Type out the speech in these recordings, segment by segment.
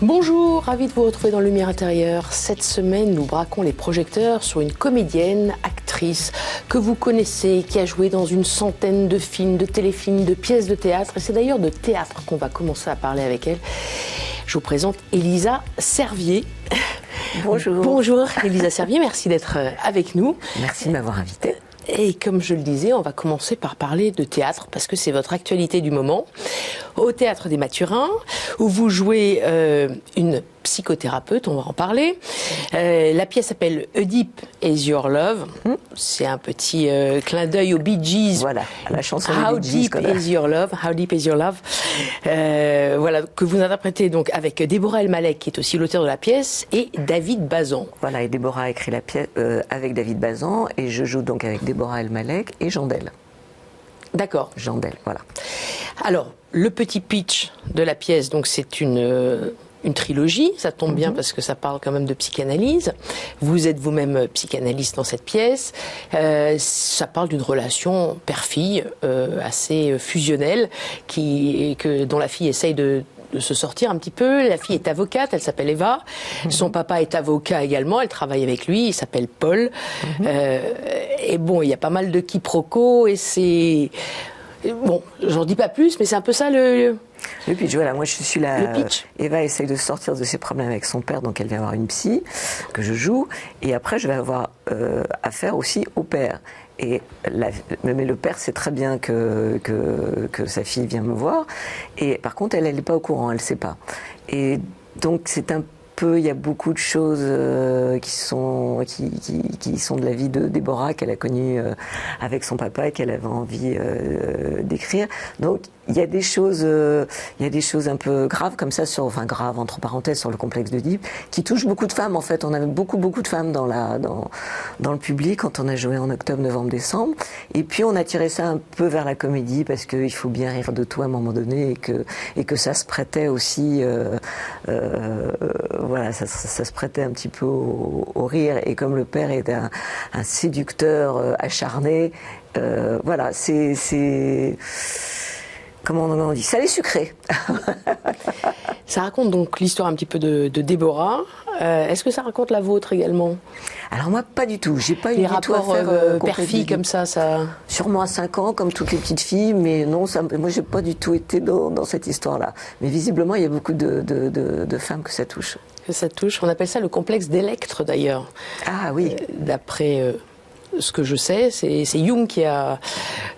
Bonjour, ravi de vous retrouver dans Lumière intérieure. Cette semaine, nous braquons les projecteurs sur une comédienne, actrice que vous connaissez, qui a joué dans une centaine de films, de téléfilms, de pièces de théâtre. Et c'est d'ailleurs de théâtre qu'on va commencer à parler avec elle. Je vous présente Élisa Servier. Bonjour. Bonjour Élisa Servier, merci d'être avec nous. Merci de m'avoir invitée. Et comme je le disais, on va commencer par parler de théâtre, parce que c'est votre actualité du moment. Au Théâtre des Mathurins, où vous jouez une psychothérapeute, on va en parler. La pièce s'appelle Oedipe is Your Love. C'est un petit clin d'œil aux Bee Gees. Voilà, la chanson How des Bee Gees. Deep is Your Love, How Deep is Your Love. Voilà, que vous interprétez donc avec Déborah El Malek, qui est aussi l'auteur de la pièce, et David Bazan. Voilà, et Déborah a écrit la pièce avec David Bazan, et je joue donc avec Déborah El Malek et Jandel. D'accord. Jandel, voilà. Alors, le petit pitch de la pièce, donc c'est une trilogie, ça tombe bien parce que ça parle quand même de psychanalyse. Vous êtes vous-même psychanalyste dans cette pièce. Ça parle d'une relation père-fille assez fusionnelle dont la fille essaye de se sortir un petit peu. La fille est avocate, elle s'appelle Eva. Son papa est avocat également, elle travaille avec lui, il s'appelle Paul. Et bon, il y a pas mal de quiproquos et c'est... Bon, j'en dis pas plus, mais c'est un peu ça le pitch, voilà, moi je suis là. Le pitch. Eva essaye de sortir de ses problèmes avec son père, donc elle vient voir une psy que je joue, et après je vais avoir affaire aussi au père. Mais le père sait très bien que sa fille vient me voir, et par contre elle n'est pas au courant, elle ne sait pas. Et donc c'est un peu, il y a beaucoup de choses qui sont de la vie de Déborah qu'elle a connue avec son papa et qu'elle avait envie d'écrire. Donc il y a des choses un peu graves comme ça, graves entre parenthèses, sur le complexe d'Oedipe, qui touchent beaucoup de femmes en fait. On avait beaucoup de femmes dans le public quand on a joué en octobre, novembre, décembre. Et puis on a tiré ça un peu vers la comédie parce qu'il faut bien rire de tout à un moment donné et que ça se prêtait aussi, voilà, ça se prêtait un petit peu au rire. Et comme le père est un séducteur acharné, voilà, c'est comment on dit, salé sucré. Ça raconte donc l'histoire un petit peu de Déborah. Est-ce que ça raconte la vôtre également? Alors moi, pas du tout. J'ai pas eu les du tout à rapports faire père-fille comme ça. Sûrement à 5 ans, comme toutes les petites filles, mais non, moi j'ai pas du tout été dans cette histoire-là. Mais visiblement, il y a beaucoup de femmes que ça touche. Que ça touche. On appelle ça le complexe d'Electre d'ailleurs. Ah oui. D'après ce que je sais, c'est Jung qui a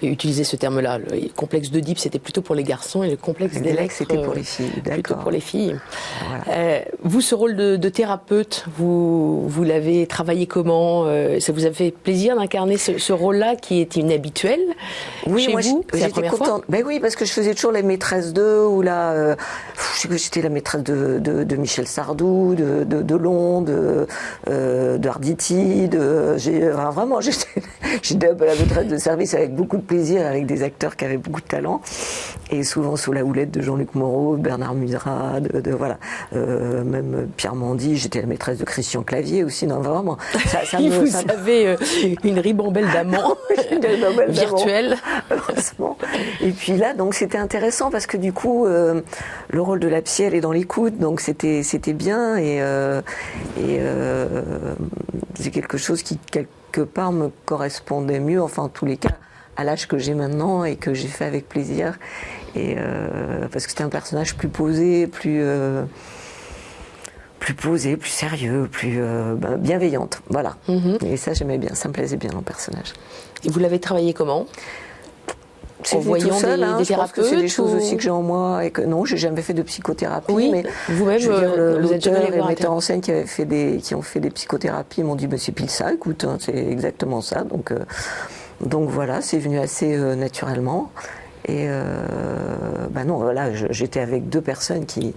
utilisé ce terme-là. Le complexe d'Oedipe, c'était plutôt pour les garçons, et le complexe d'Electre, c'était pour les filles. Plutôt pour les filles. Voilà. Vous, ce rôle de thérapeute, vous l'avez travaillé comment? Ça vous a fait plaisir d'incarner ce rôle-là qui est inhabituel chez vous? C'est la première fois? Ben oui, parce que je faisais toujours les maîtresses d'eux, ou là, j'étais la maîtresse de Michel Sardou, de Delon, d'Arditi, vraiment, j'étais un peu la maîtresse de service avec beaucoup de plaisir, avec des acteurs qui avaient beaucoup de talent, et souvent sous la houlette de Jean-Luc Moreau, Bernard Murat, voilà, même Pierre Mondy. J'étais la maîtresse de Christian Clavier aussi. Non, vraiment. Vous avez une ribambelle d'amants virtuelle. Heureusement. Et puis là, donc c'était intéressant parce que du coup, le rôle de la psy, elle est dans l'écoute, donc c'était bien, et c'est quelque chose qui quelque part me correspondait mieux, enfin en tous les cas à l'âge que j'ai maintenant, et que j'ai fait avec plaisir, et parce que c'était un personnage plus posé, plus sérieux, plus bienveillante, voilà. Et ça j'aimais bien, ça me plaisait bien dans le personnage. Et vous l'avez travaillé comment? En voyant tout seul, des thérapeutes, je pense que c'est des choses aussi que j'ai en moi, et que non, j'ai jamais fait de psychothérapie. Oui, mais vous-même, vous êtes jamais allé voir un metteurs en scène qui ont fait des psychothérapies m'ont dit mais c'est pile ça, écoute, hein, c'est exactement ça. Donc voilà, c'est venu assez naturellement. Et non, voilà, j'étais avec 2 personnes qui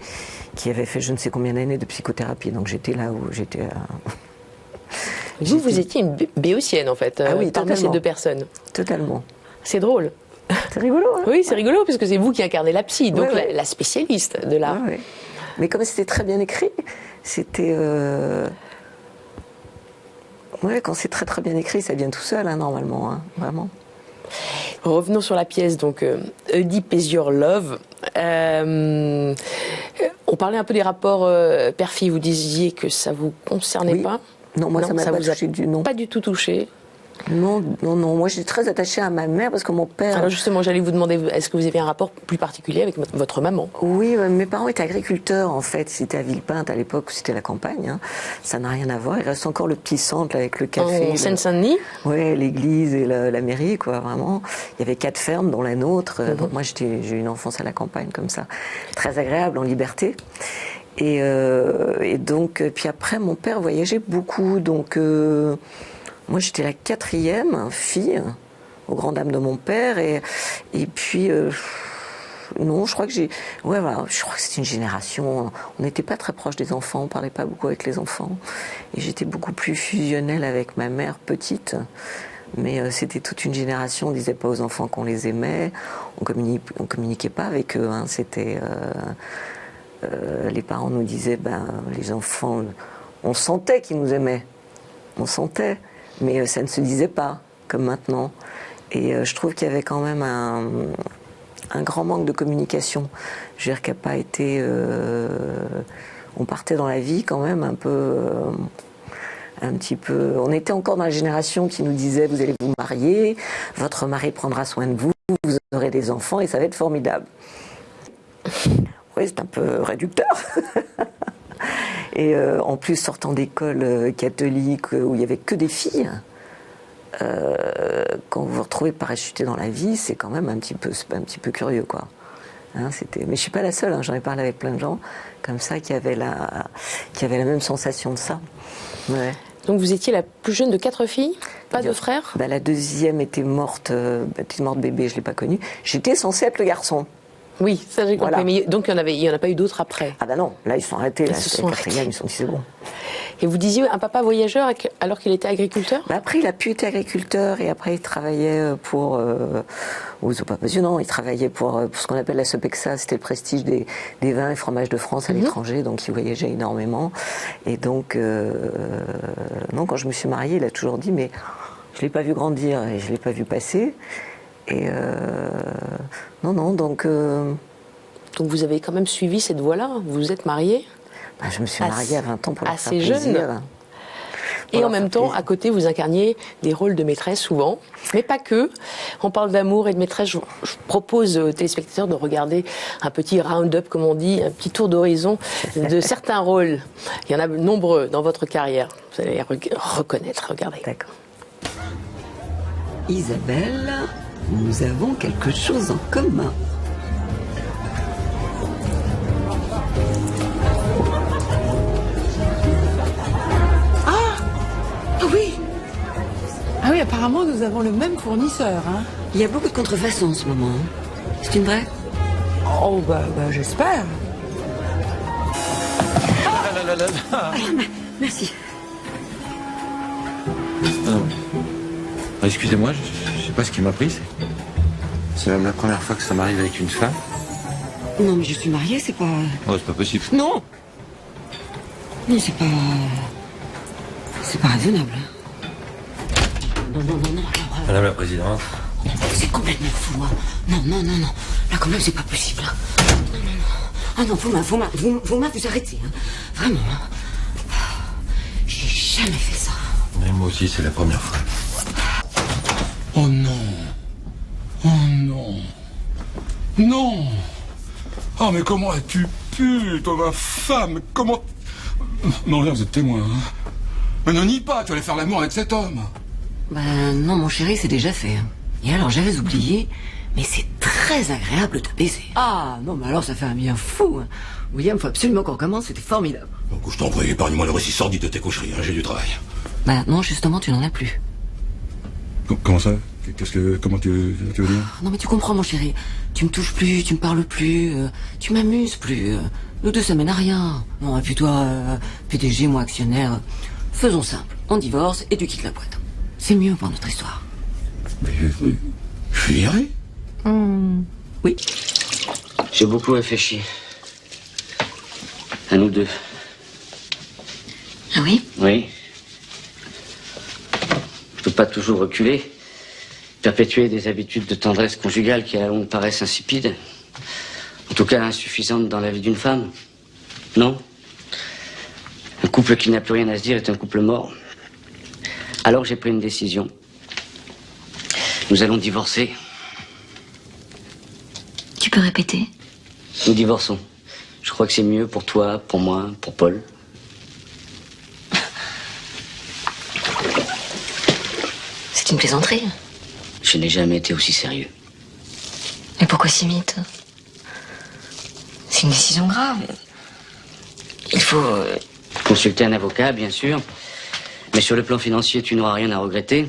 avaient fait je ne sais combien d'années de psychothérapie, donc j'étais là où j'étais. Vous étiez une béotienne en fait, parmi ces 2 personnes. Totalement. C'est drôle. C'est rigolo, hein? Oui, c'est rigolo, parce que c'est vous qui incarnez la psy, donc la spécialiste de l'art. Ouais. Mais comme c'était très bien écrit, c'était... quand c'est très très bien écrit, ça vient tout seul, hein, normalement, hein, vraiment. Revenons sur la pièce, donc Oedipe is Your Love. On On parlait un peu des rapports père-fille. Vous disiez que ça vous concernait pas. Non, moi, ça m'a pas touché Pas du tout touché. Non. Moi, j'étais très attachée à ma mère parce que mon père... Alors justement, j'allais vous demander, est-ce que vous avez un rapport plus particulier avec votre maman? Oui, mes parents étaient agriculteurs, en fait. C'était à Villepinte, à l'époque, c'était la campagne. Hein. Ça n'a rien à voir. Il reste encore le petit centre, là, avec le café. En Seine-Saint-Denis? Oui, l'église et la mairie, quoi, vraiment. Il y avait 4 fermes, dont la nôtre. Donc moi, j'ai eu une enfance à la campagne, comme ça. Très agréable, en liberté. Et donc, puis après, mon père voyageait beaucoup, donc... moi, j'étais la 4e fille, aux grandes dames de mon père, et puis, non, je crois que je crois que c'était une génération, on n'était pas très proche des enfants, on parlait pas beaucoup avec les enfants, et j'étais beaucoup plus fusionnelle avec ma mère petite, mais c'était toute une génération, on disait pas aux enfants qu'on les aimait, on communiquait pas avec eux, hein, c'était, les parents nous disaient, les enfants, on sentait qu'ils nous aimaient, on sentait. Mais ça ne se disait pas, comme maintenant. Et je trouve qu'il y avait quand même un grand manque de communication. Je veux dire qu'il n'y a pas été... on partait dans la vie quand même un petit peu... On était encore dans la génération qui nous disait « Vous allez vous marier, votre mari prendra soin de vous, vous aurez des enfants et ça va être formidable. » Oui, c'est un peu réducteur. Et en plus, sortant d'école catholique où il n'y avait que des filles, quand vous vous retrouvez parachuté dans la vie, c'est quand même un petit peu curieux, quoi. Hein, mais je ne suis pas la seule, hein, j'en ai parlé avec plein de gens comme ça qui avaient la même sensation de ça. Ouais. Donc vous étiez la plus jeune de 4 filles? Pas de frères? La 2e était morte bébé, je ne l'ai pas connue. J'étais censée être le garçon. Oui, ça j'ai compris. Voilà. Mais donc il n'y en a pas eu d'autres après? Ah non, là ils sont arrêtés. Là, c'est la 4e, ils sont dit c'est bon. Et vous disiez un papa voyageur alors qu'il était agriculteur? Après, il a pu être agriculteur et après il travaillait pour... c'est pas passionnant, il travaillait pour ce qu'on appelle la Sopexa, c'était le prestige des vins et fromages de France à l'étranger, donc il voyageait énormément. Et donc, non, quand je me suis mariée, il a toujours dit, mais je ne l'ai pas vu grandir et je ne l'ai pas vu passer. Et non, donc... Donc vous avez quand même suivi cette voie-là, vous vous êtes mariée? Je me suis mariée à 20 ans pour leur faire plaisir. Jeune. Et en même temps, à côté, vous incarniez des rôles de maîtresse souvent, mais pas que. On parle d'amour et de maîtresse. Je propose aux téléspectateurs de regarder un petit round-up, comme on dit, un petit tour d'horizon de certains rôles. Il y en a nombreux dans votre carrière. Vous allez les reconnaître. Regardez. D'accord. Isabelle, nous avons quelque chose en commun. Ah oui, apparemment, nous avons le même fournisseur. Hein. Il y a beaucoup de contrefaçons en ce moment. C'est une vraie? Oh, j'espère. Merci. Excusez-moi, je sais pas ce qui m'a pris. C'est même la première fois que ça m'arrive avec une femme. Non, mais je suis mariée, c'est pas... Oh, c'est pas possible. Non. Non, c'est pas raisonnable. Non. Alors, Madame la Présidente. c'est complètement fou, hein. Non. Là, quand même, c'est pas possible. Hein. Non. Ah non, vos mains, vous arrêtez. Hein. Vraiment. Hein. J'ai jamais fait ça. Mais moi aussi, c'est la première fois. Oh non. Non. Oh, mais comment as-tu pu, toi, ma femme? Comment... Non, là, vous êtes témoin, hein. Mais ne nie pas, tu allais faire l'amour avec cet homme. Non, mon chéri, c'est déjà fait. Et alors, j'avais oublié, mais c'est très agréable de baiser. Ah, non, mais alors, ça fait un bien fou. Hein. William, faut absolument qu'on recommence, c'était formidable. Donc, je t'en prie, épargne-moi le récit sordide de tes coucheries, hein, j'ai du travail. Non, justement, tu n'en as plus. Comment ça? Comment tu veux dire? Non, mais tu comprends, mon chéri. Tu me touches plus, tu me parles plus, tu m'amuses plus. Nous deux, ça mène à rien. Non, et puis toi, PDG, moi, actionnaire. Faisons simple. On divorce et tu quittes la boîte. C'est mieux pour notre histoire. Mais je finirai. Oui. J'ai beaucoup réfléchi. À nous deux. Ah oui? Oui. Je peux pas toujours reculer. Perpétuer des habitudes de tendresse conjugale qui à la longue paraissent insipides. En tout cas insuffisantes dans la vie d'une femme. Non. Un couple qui n'a plus rien à se dire est un couple mort. Alors j'ai pris une décision. Nous allons divorcer. Tu peux répéter? Nous divorçons. Je crois que c'est mieux pour toi, pour moi, pour Paul. C'est une plaisanterie. Je n'ai jamais été aussi sérieux. Mais pourquoi si vite? C'est une décision grave. Il faut... Consulter un avocat, bien sûr. Mais sur le plan financier, tu n'auras rien à regretter.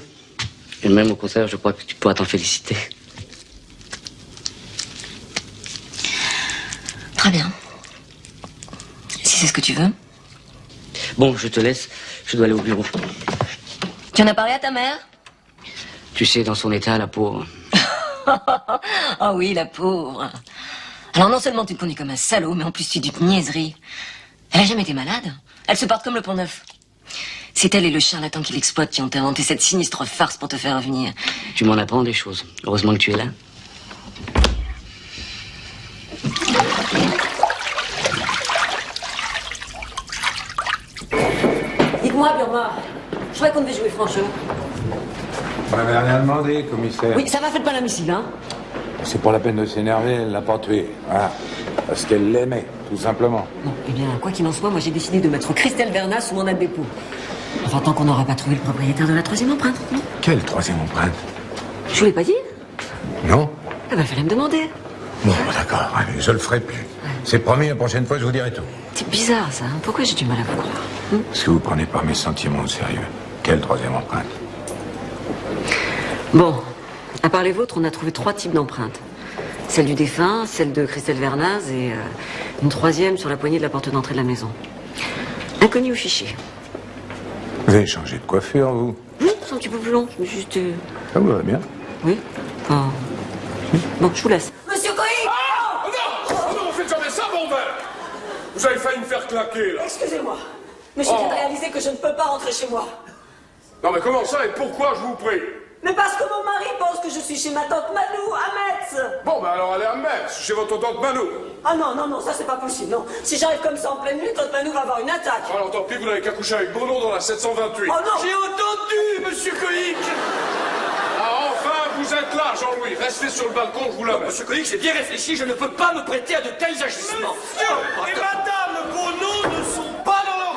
Et même au contraire, je crois que tu pourras t'en féliciter. Très bien. Si c'est ce que tu veux. Bon, je te laisse. Je dois aller au bureau. Tu en as parlé à ta mère? Tu sais, dans son état, la pauvre. Ah oui, la pauvre. Alors non seulement tu te conduis comme un salaud, mais en plus tu dis de niaiserie. Elle a jamais été malade. Elle se porte comme le Pont Neuf. C'est elle et le charlatan qui l'exploite qui ont inventé cette sinistre farce pour te faire revenir. Tu m'en apprends des choses. Heureusement que tu es là. Dites-moi, Burma, je croyais qu'on devait jouer franc-jeu. Vous m'avez rien demandé, commissaire. Oui, ça va, faites pas l'imbécile, hein. C'est pas la peine de s'énerver, elle l'a pas tué. Voilà. Parce qu'elle l'aimait, tout simplement. Bon, eh bien, quoi qu'il en soit, moi j'ai décidé de mettre Christelle Vernas sous mandat de dépôt. Enfin, tant qu'on n'aura pas trouvé le propriétaire de la troisième empreinte. Non, Quelle troisième empreinte? je vous l'ai pas dit? Non? Eh ben, fallait me demander. Bon, d'accord, allez, je le ferai plus. C'est promis, la prochaine fois, je vous dirai tout. C'est bizarre, ça. Hein. Pourquoi j'ai du mal à vous croire? Parce que vous prenez pas mes sentiments au sérieux. Quelle troisième empreinte? Bon, à part les vôtres, on a trouvé 3 types d'empreintes. Celle du défunt, celle de Christelle Vernaz et une troisième sur la poignée de la porte d'entrée de la maison. Inconnu au fichier. Vous avez changé de coiffure, vous? Oui, c'est un petit peu plus long. Je me suis juste... Ça vous va bien? Oui. Enfin... Bon, je vous laisse. Monsieur Coïc! Ah non! Oh non, faites jamais ça, mon verre! Vous avez failli me faire claquer, là. Excusez-moi, mais je viens de réaliser que je ne peux pas rentrer chez moi. Non, mais comment ça et pourquoi, je vous prie? Mais parce que mon mari pense que je suis chez ma tante Malou, à Metz. Bon, ben alors allez à Metz, chez votre tante Manou. Ah non, non, non, ça c'est pas possible, non. Si j'arrive comme ça en pleine nuit, tante Malou va avoir une attaque. Alors tant pis, vous n'avez qu'à coucher avec Bruno dans la 728. Oh non! J'ai entendu, monsieur Coïc! Ah, enfin, vous êtes là, Jean-Louis. Restez sur le balcon, je vous la mets. Monsieur Coïc, j'ai bien réfléchi, je ne peux pas me prêter à de tels agissements. Monsieur et madame Bruno ne sont pas dans leur...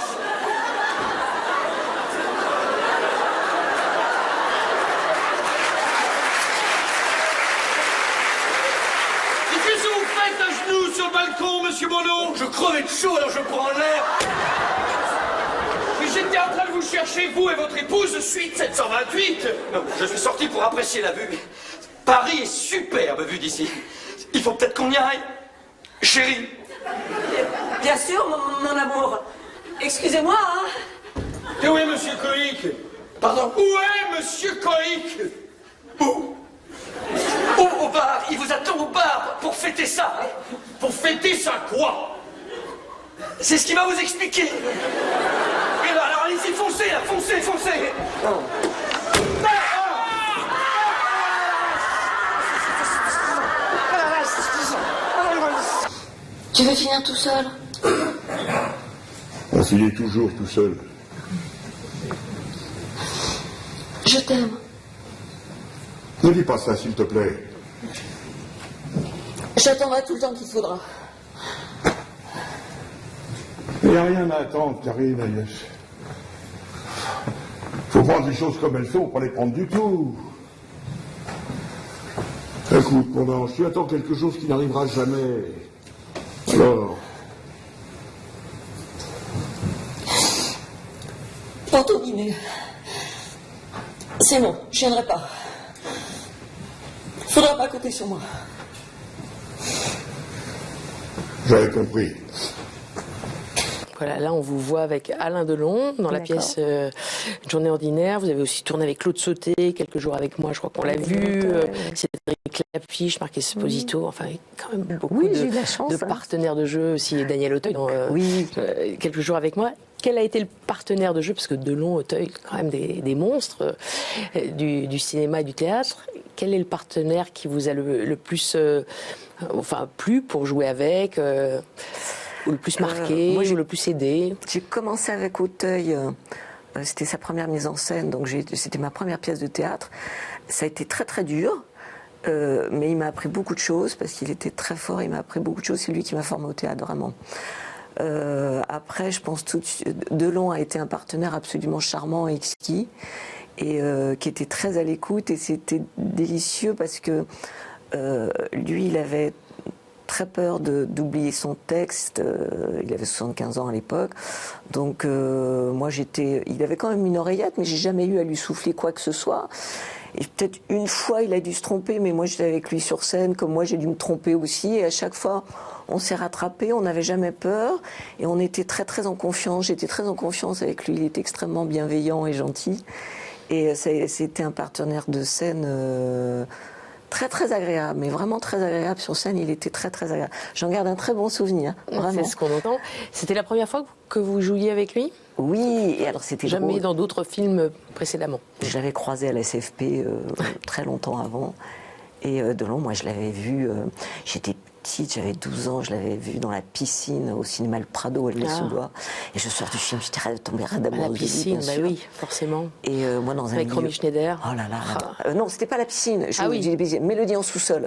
Qu'est-ce que vous faites à genoux sur le balcon, monsieur Bono? Je crevais de chaud, alors je prends l'air. Mais j'étais en train de vous chercher, vous et votre épouse, suite 728. Non, je suis sorti pour apprécier la vue. Paris est superbe, vue d'ici. Il faut peut-être qu'on y aille. Chérie. Bien sûr, mon amour. Excusez-moi, hein. Et où est monsieur Coïc? Pardon? Où est monsieur Coïc? Où? Au bar, il vous attend au bar pour fêter ça. Pour fêter ça quoi? C'est ce qu'il va vous expliquer. Et là, alors allez-y, foncez là, foncez, foncez. Tu veux finir tout seul? On finit toujours tout seul. Je t'aime. Ne dis pas ça, s'il te plaît. J'attendrai tout le temps qu'il faudra. Il n'y a rien à attendre, Karine, Agnès. Faut prendre les choses comme elles sont, pas les prendre du tout. Écoute, mon ange, tu attends quelque chose qui n'arrivera jamais. Alors, Pantomime. C'est bon, je viendrai pas. Faudra pas compter sur moi. j'avais compris. Voilà, là on vous voit avec Alain Delon dans la pièce Une journée ordinaire. Vous avez aussi tourné avec Claude Sauté, quelques jours avec moi, je crois qu'on l'a vu. Cédric Lapiche, Marc Esposito, enfin quand même beaucoup de partenaires de jeu aussi, et Daniel Auteuil dans quelques jours avec moi. Quel a été le partenaire de jeu, parce que Delon, Auteuil, quand même des monstres du cinéma et du théâtre. Quel est le partenaire qui vous a le plus plu pour jouer avec Ou le plus marqué, ou le plus aidé? J'ai commencé avec Auteuil. C'était sa première mise en scène, donc c'était ma première pièce de théâtre. Ça a été très très dur, mais il m'a appris beaucoup de choses parce qu'il était très fort. Il m'a appris beaucoup de choses. C'est lui qui m'a formé au théâtre, vraiment. Après, je pense Delon a été un partenaire absolument charmant et exquis, et qui était très à l'écoute, et c'était délicieux parce que lui, il avait très peur d'oublier son texte. Il avait 75 ans à l'époque, donc moi il avait quand même une oreillette, mais j'ai jamais eu à lui souffler quoi que ce soit. Et peut-être une fois il a dû se tromper, mais moi j'étais avec lui sur scène, comme moi j'ai dû me tromper aussi, et à chaque fois on s'est rattrapé, on n'avait jamais peur, et on était très très en confiance. J'étais très en confiance avec lui, il était extrêmement bienveillant et gentil, et c'était un partenaire de scène très très agréable, mais vraiment très agréable sur scène. Il était très très agréable. J'en garde un très bon souvenir, vraiment. C'est ce qu'on entend. C'était la première fois que vous jouiez avec lui? Oui, et alors c'était jamais drôle. Dans d'autres films précédemment? Je l'avais croisé à la SFP très longtemps avant, et Delon, moi je l'avais vu, j'étais petite, j'avais 12 ans, je l'avais vu dans la piscine au cinéma Le Prado à L'Île-sous-Bois, et je sors du film, j'étais tombée raide d'amour. La piscine, bah oui, forcément. Et moi dans un avec Romy Schneider. Oh là là, non, c'était pas la piscine. Oui. Mélodie en sous-sol.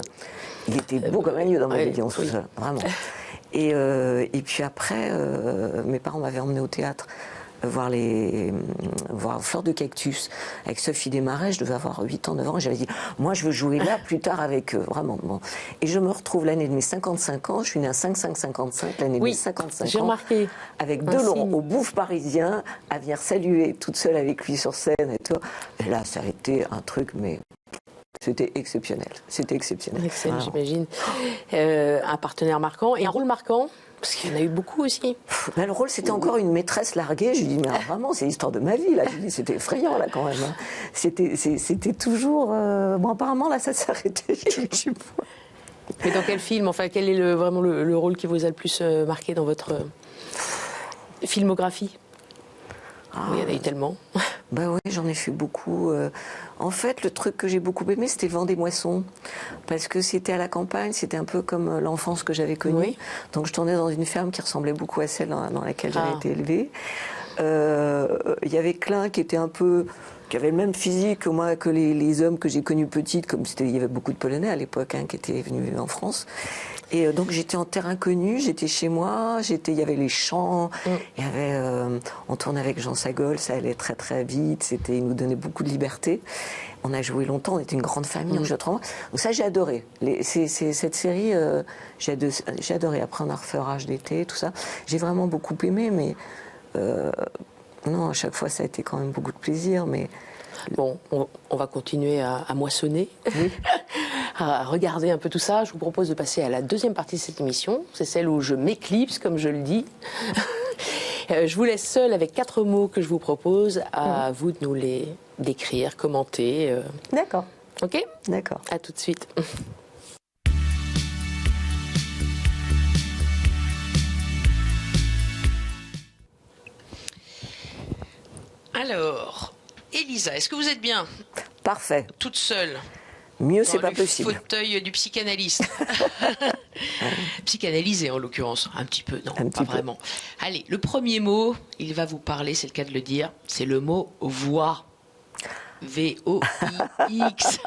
Il était beau comme un lieu dans Mélodie en sous-sol, vraiment. Et puis après, mes parents m'avaient emmené au théâtre voir Fleur de Cactus avec Sophie Desmarais. Je devais avoir 8 ans, 9 ans, et j'avais dit, moi je veux jouer là plus tard avec eux, vraiment. Bon. Et je me retrouve l'année de mes 55 ans, je suis née à 5-5-55, l'année de mes 55 ans. J'ai remarqué. Avec Delon au Bouffe parisien, à venir saluer toute seule avec lui sur scène et tout. Et là, ça a été un truc, mais c'était exceptionnel. C'était exceptionnel. Excellent, j'imagine. Un partenaire marquant et un rôle marquant? Parce qu'il y en a eu beaucoup aussi. Mais le rôle, c'était encore une maîtresse larguée. Je lui dis, mais alors, vraiment, c'est l'histoire de ma vie, là. Je lui dis, c'était effrayant, là, quand même. Hein. C'était toujours... Bon, apparemment, là, ça s'arrêtait. Et dans quel film? Enfin, quel est vraiment le rôle qui vous a le plus marqué dans votre filmographie? Il y en a eu tellement. Bah oui, j'en ai fait beaucoup. En fait, le truc que j'ai beaucoup aimé, c'était le vent des moissons. Parce que c'était à la campagne, c'était un peu comme l'enfance que j'avais connue. Oui. Donc je tournais dans une ferme qui ressemblait beaucoup à celle dans laquelle j'avais été élevée. Il y avait Klein qui était qui avait le même physique que moi, que les hommes que j'ai connus petites, comme il y avait beaucoup de Polonais à l'époque qui étaient venus en France. Et donc j'étais en terre inconnue, j'étais chez moi, il y avait les champs, il y avait, on tournait avec Jean Sagol, ça allait très très vite, il nous donnait beaucoup de liberté. On a joué longtemps, on était une grande famille, je trouve. Donc ça j'ai adoré. Cette série, j'ai adoré. Après on a refait Orage d'été, tout ça. J'ai vraiment beaucoup aimé, mais non, à chaque fois ça a été quand même beaucoup de plaisir, mais... Bon, on va continuer à moissonner, oui. À regarder un peu tout ça. Je vous propose de passer à la deuxième partie de cette émission. C'est celle où je m'éclipse, comme je le dis. Je vous laisse seule avec 4 mots que je vous propose. À vous de nous les décrire, commenter. D'accord. Ok ? D'accord. À tout de suite. Alors... Elisa, est-ce que vous êtes bien? Parfait. Toute seule? Mieux, c'est pas possible. Dans le fauteuil du psychanalyste. Psychanalysé, en l'occurrence. Un petit peu, non, pas vraiment. Allez, le premier mot, il va vous parler, c'est le cas de le dire, c'est le mot voix. V-O-I-X.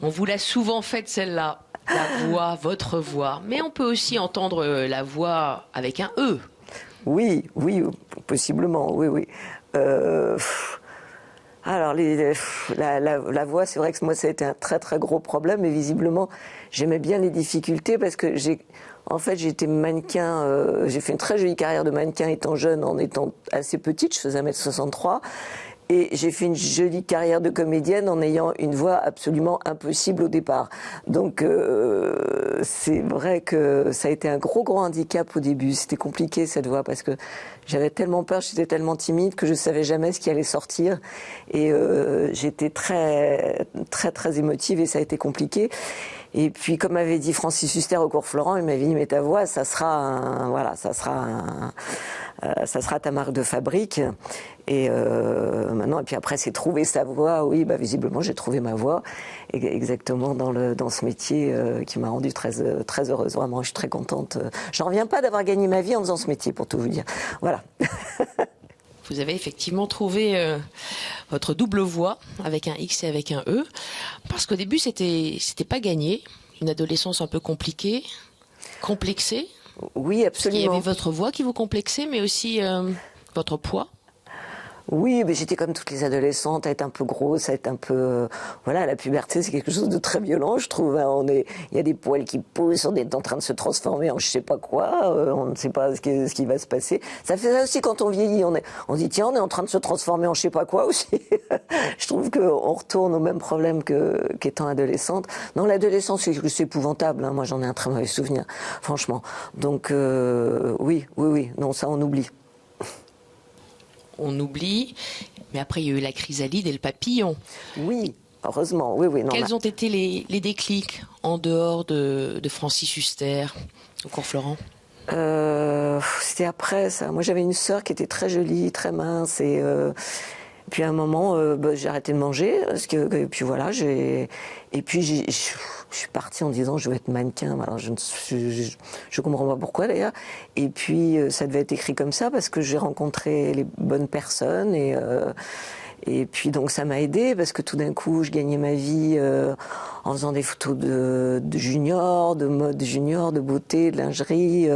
On vous l'a souvent faite, celle-là. La voix, votre voix. Mais on peut aussi entendre la voix avec un E. Oui, possiblement, oui. Alors, la voix, c'est vrai que moi, ça a été un très très gros problème, mais visiblement, j'aimais bien les difficultés parce que j'étais mannequin, j'ai fait une très jolie carrière de mannequin étant jeune, en étant assez petite, je faisais 1m63, et j'ai fait une jolie carrière de comédienne en ayant une voix absolument impossible au départ. Donc, c'est vrai que ça a été un gros handicap au début. C'était compliqué cette voix parce que j'avais tellement peur, j'étais tellement timide que je savais jamais ce qui allait sortir. Et j'étais très, très, très émotive et ça a été compliqué. Et puis, comme m'avait dit Francis Huster au cours Florent, il m'avait dit, mais ta voix, ça sera ta marque de fabrique. Et maintenant, et puis après, c'est trouver sa voix. Oui, visiblement, j'ai trouvé ma voix exactement dans ce métier qui m'a rendue très heureuse. Vraiment, je suis très contente. J'en reviens pas d'avoir gagné ma vie en faisant ce métier, pour tout vous dire. Voilà. Vous avez effectivement trouvé votre double voix avec un X et avec un E, parce qu'au début c'était pas gagné, une adolescence un peu compliquée, complexée. Oui, absolument. Il y avait votre voix qui vous complexait, mais aussi votre poids. Oui, mais j'étais comme toutes les adolescentes, à être un peu grosse, à être un peu... voilà, la puberté, c'est quelque chose de très violent, je trouve. Hein. Il y a des poils qui poussent, on est en train de se transformer en je sais pas quoi, on ne sait pas ce qui va se passer. Ça fait ça aussi quand on vieillit, on dit tiens, on est en train de se transformer en je sais pas quoi aussi. Je trouve qu'on retourne au même problème qu'étant adolescente. Non, l'adolescence, c'est épouvantable, hein. Moi j'en ai un très mauvais souvenir, franchement. Donc oui, non, ça on oublie. On oublie, mais après il y a eu la chrysalide et le papillon. Oui, heureusement, oui. Non, Quels ont été les déclics en dehors de Francis Huster au cours Florent? C'était après ça. Moi j'avais une sœur qui était très jolie, très mince et puis à un moment j'ai arrêté de manger et puis voilà, je suis partie en disant je vais être mannequin. Alors je comprends pas pourquoi d'ailleurs. Et puis ça devait être écrit comme ça parce que j'ai rencontré les bonnes personnes et puis donc ça m'a aidée parce que tout d'un coup je gagnais ma vie en faisant des photos de junior, de mode junior, de beauté, de lingerie.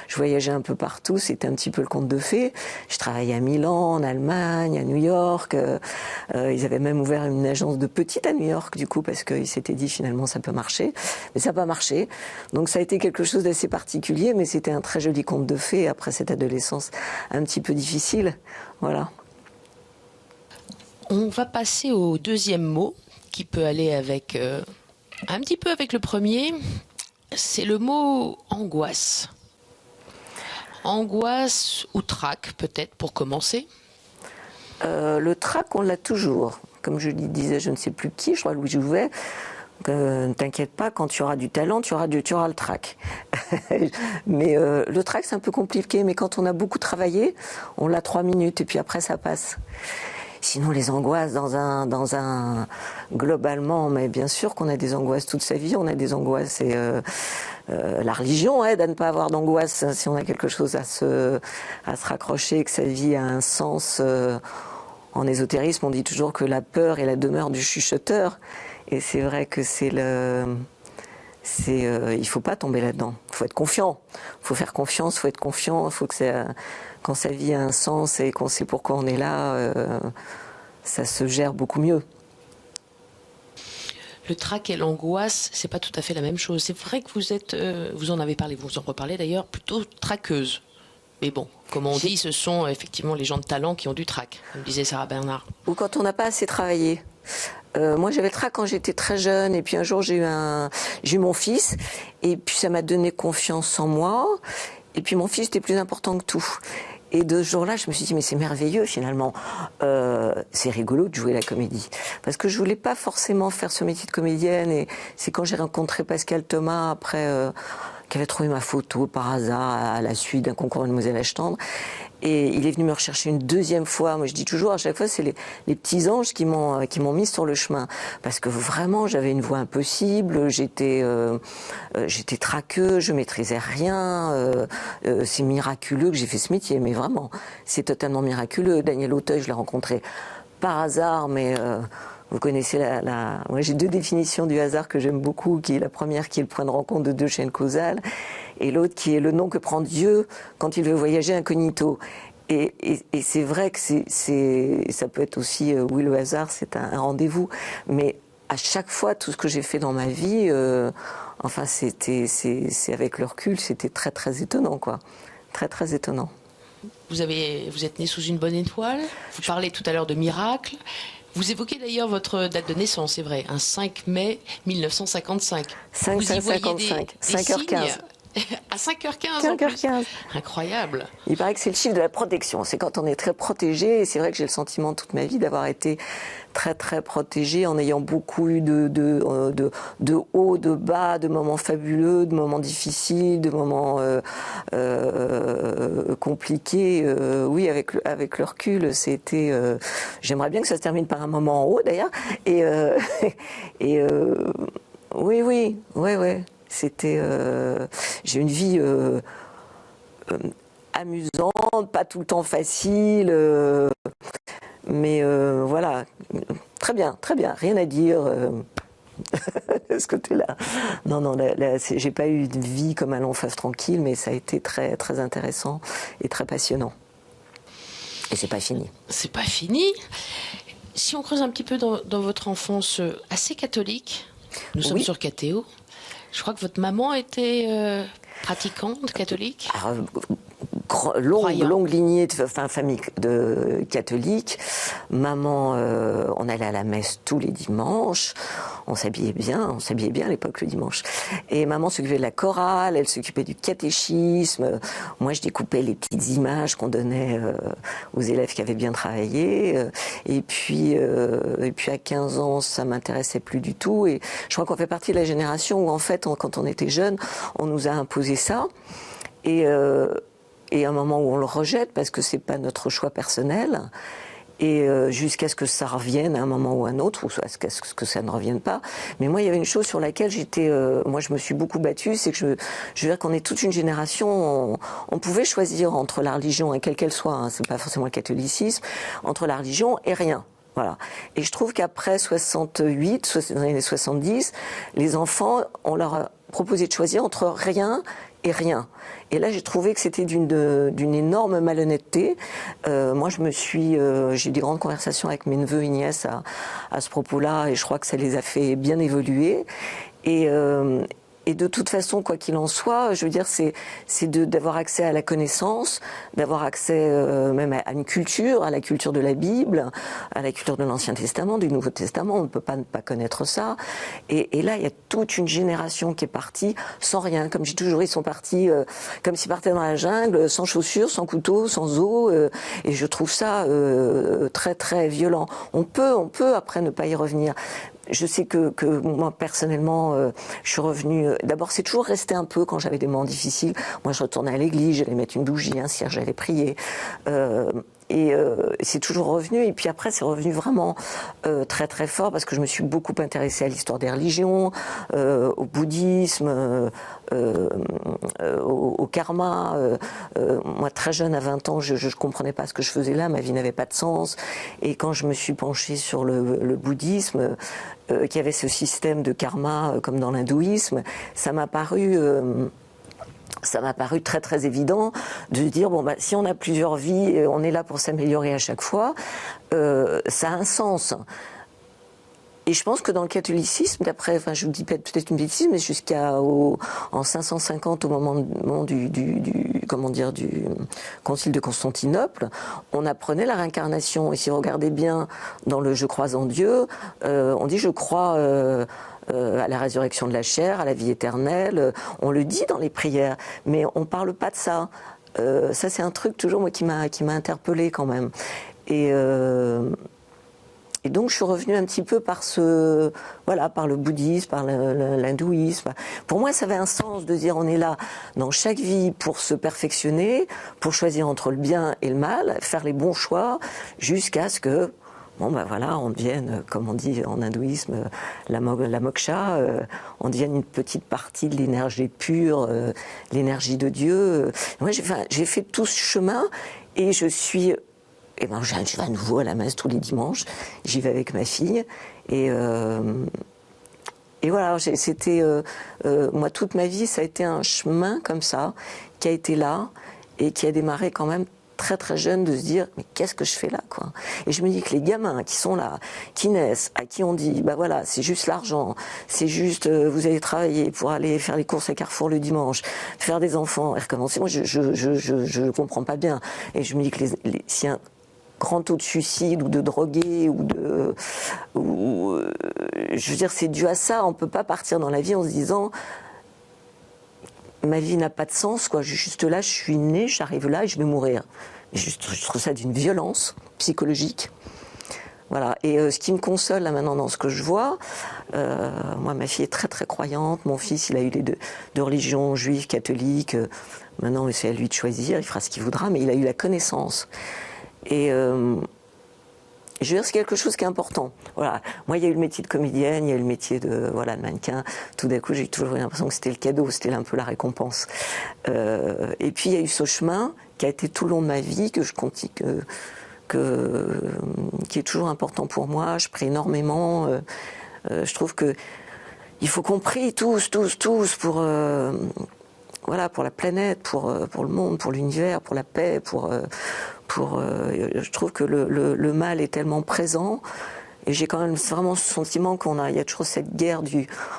Je voyageais un peu partout, c'était un petit peu le conte de fées. Je travaillais à Milan, en Allemagne, à New York. Ils avaient même ouvert une agence de petites à New York du coup parce qu'ils s'étaient dit finalement ça peut marcher. Mais ça n'a pas marché. Donc ça a été quelque chose d'assez particulier, mais c'était un très joli conte de fées après cette adolescence un petit peu difficile. Voilà. On va passer au deuxième mot qui peut aller avec un petit peu avec le premier. C'est le mot angoisse. Angoisse ou trac peut-être pour commencer. Le trac on l'a toujours. Comme je disais, je ne sais plus qui, je crois Louis Jouvet. Ne t'inquiète pas, quand tu auras du talent, tu auras le trac. Mais le trac c'est un peu compliqué, mais quand on a beaucoup travaillé, on l'a 3 minutes et puis après ça passe. Sinon, les angoisses globalement, mais bien sûr qu'on a des angoisses toute sa vie, on a des angoisses et la religion aide à ne pas avoir d'angoisse si on a quelque chose à se raccrocher, que sa vie a un sens. En ésotérisme, on dit toujours que la peur est la demeure du chuchoteur, et c'est vrai que il faut pas tomber là-dedans. Il faut être confiant. Il faut faire confiance. Il faut être confiant. Il faut que quand sa vie a un sens et qu'on sait pourquoi on est là, ça se gère beaucoup mieux. Le trac et l'angoisse, c'est pas tout à fait la même chose. C'est vrai que vous en avez parlé, vous en reparlez d'ailleurs, plutôt traqueuse. Mais bon, comme on dit, ce sont effectivement les gens de talent qui ont du trac, comme disait Sarah Bernard. Ou quand on n'a pas assez travaillé. Moi j'avais le trac quand j'étais très jeune et puis un jour j'ai eu mon fils et puis ça m'a donné confiance en moi et puis mon fils était plus important que tout. Et de ce jour-là, je me suis dit, mais c'est merveilleux finalement, c'est rigolo de jouer la comédie. Parce que je voulais pas forcément faire ce métier de comédienne et c'est quand j'ai rencontré Pascal Thomas après, qui avait trouvé ma photo par hasard à la suite d'un concours Mademoiselle Ashtendre. Et il est venu me rechercher une deuxième fois. Moi, je dis toujours, à chaque fois, c'est les petits anges qui m'ont mis sur le chemin. Parce que vraiment, j'avais une voix impossible, j'étais traqueux, je maîtrisais rien. C'est miraculeux que j'ai fait ce métier, mais vraiment, c'est totalement miraculeux. Daniel Auteuil, je l'ai rencontré par hasard, mais vous connaissez moi, j'ai 2 définitions du hasard que j'aime beaucoup, qui est la première qui est le point de rencontre de 2 chaînes causales, et l'autre qui est le nom que prend Dieu quand il veut voyager incognito. Et c'est vrai que ça peut être aussi, oui, le hasard, c'est un rendez-vous, mais à chaque fois, tout ce que j'ai fait dans ma vie, enfin, c'est avec le recul, c'était très très étonnant, quoi. Très très étonnant. Vous êtes né sous une bonne étoile. Vous parlez tout à l'heure de miracle. Vous évoquez d'ailleurs votre date de naissance, c'est vrai, un 5 mai 1955. 5h15. À 5h15 5h15. Incroyable. Il paraît que c'est le chiffre de la protection. C'est quand on est très protégé. Et c'est vrai que j'ai le sentiment toute ma vie d'avoir été très très protégée en ayant beaucoup eu de hauts, de bas, de moments fabuleux, de moments difficiles, de moments compliqués. Oui, avec le recul, c'était. J'aimerais bien que ça se termine par un moment en haut d'ailleurs. Et oui. C'était. J'ai une vie amusante, pas tout le temps facile, mais voilà, très bien, rien à dire de ce côté-là. Non, j'ai pas eu de vie comme un long fleuve tranquille, mais ça a été très, très intéressant et très passionnant. Et c'est pas fini. C'est pas fini. Si on creuse un petit peu dans votre enfance assez catholique, nous sommes sur Catéo. Je crois que votre maman était pratiquante catholique. Longue lignée de famille de catholique. Maman, on allait à la messe tous les dimanches. On s'habillait bien à l'époque le dimanche. Et maman s'occupait de la chorale, elle s'occupait du catéchisme. Moi, je découpais les petites images qu'on donnait aux élèves qui avaient bien travaillé. Et puis à 15 ans, ça m'intéressait plus du tout. Et je crois qu'on fait partie de la génération où, en fait, quand on était jeune, on nous a imposé ça. Et à un moment où on le rejette parce que c'est pas notre choix personnel, et jusqu'à ce que ça revienne à un moment ou à un autre, ou à ce que ça ne revienne pas. Mais moi, il y avait une chose sur laquelle moi je me suis beaucoup battue, c'est que je veux dire qu'on est toute une génération, on pouvait choisir entre la religion, et quelle qu'elle soit, hein, c'est pas forcément le catholicisme, entre la religion et rien. Voilà. Et je trouve qu'après 68, dans les années 70, les enfants, on leur a proposé de choisir entre rien et rien. Et là, j'ai trouvé que c'était d'une énorme malhonnêteté. Moi, j'ai eu des grandes conversations avec mes neveux et nièces à ce propos-là, et je crois que ça les a fait bien évoluer. Et de toute façon, quoi qu'il en soit, je veux dire, c'est d'avoir accès à la connaissance, d'avoir accès même à une culture, à la culture de la Bible, à la culture de l'Ancien Testament, du Nouveau Testament. On ne peut pas ne pas connaître ça. Et là, il y a toute une génération qui est partie sans rien. Comme j'ai toujours, ils sont partis comme s'ils partaient dans la jungle, sans chaussures, sans couteau, sans eau. Et je trouve ça très très violent. On peut après ne pas y revenir. Je sais que moi, personnellement, je suis revenue... D'abord, c'est toujours resté un peu quand j'avais des moments difficiles. Moi, je retournais à l'église, j'allais mettre une bougie, un cierge, j'allais prier. Et c'est toujours revenu. Et puis après, c'est revenu vraiment très très fort parce que je me suis beaucoup intéressée à l'histoire des religions, au bouddhisme, au karma. Moi, très jeune, à 20 ans, je ne comprenais pas ce que je faisais là. Ma vie n'avait pas de sens. Et quand je me suis penchée sur le bouddhisme, qui avait ce système de karma comme dans l'hindouisme, ça m'a paru très très évident de dire bon bah si on a plusieurs vies, on est là pour s'améliorer à chaque fois, ça a un sens. Et je pense que dans le catholicisme, d'après, enfin je vous dis peut-être une bêtise, mais en 550 au moment du concile de Constantinople, on apprenait la réincarnation. Et si vous regardez bien dans le Je crois en Dieu, on dit je crois à la résurrection de la chair, à la vie éternelle. On le dit dans les prières, mais on parle pas de ça. Ça c'est un truc toujours moi qui m'a interpellée quand même. Et donc je suis revenue un petit peu par le bouddhisme, par l'hindouisme. Pour moi, ça avait un sens de dire on est là dans chaque vie pour se perfectionner, pour choisir entre le bien et le mal, faire les bons choix, jusqu'à ce que on devienne, comme on dit en hindouisme, la moksha, on devienne une petite partie de l'énergie pure, l'énergie de Dieu. Moi, j'ai fait tout ce chemin et je vais à nouveau à la messe tous les dimanches. J'y vais avec ma fille. Et voilà, moi, toute ma vie, ça a été un chemin comme ça, qui a été là, et qui a démarré quand même très très jeune de se dire mais qu'est-ce que je fais là quoi. Et je me dis que les gamins qui sont là, qui naissent, à qui on dit bah voilà c'est juste l'argent, c'est juste vous allez travailler pour aller faire les courses à Carrefour le dimanche, faire des enfants et recommencer. Moi je comprends pas bien. Et je me dis que si un grand taux de suicide ou de drogués je veux dire c'est dû à ça. On peut pas partir dans la vie en se disant ma vie n'a pas de sens, quoi. Juste là, je suis née, j'arrive là et je vais mourir. Je trouve ça d'une violence psychologique. Voilà. Et ce qui me console là maintenant dans ce que je vois, moi ma fille est très très croyante, mon fils il a eu les deux religions, juive, catholique. Maintenant c'est à lui de choisir, il fera ce qu'il voudra, mais il a eu la connaissance. Et je veux dire, c'est quelque chose qui est important. Voilà. Moi, il y a eu le métier de comédienne, il y a eu le métier de mannequin. Tout d'un coup, j'ai toujours eu l'impression que c'était le cadeau, c'était un peu la récompense. Et puis, il y a eu ce chemin qui a été tout le long de ma vie, que je continue, qui est toujours important pour moi. Je prie énormément. Je trouve que il faut qu'on prie tous pour voilà, pour la planète, pour le monde, pour l'univers, pour la paix, je trouve que le mal est tellement présent, et j'ai quand même vraiment ce sentiment il y a toujours cette guerre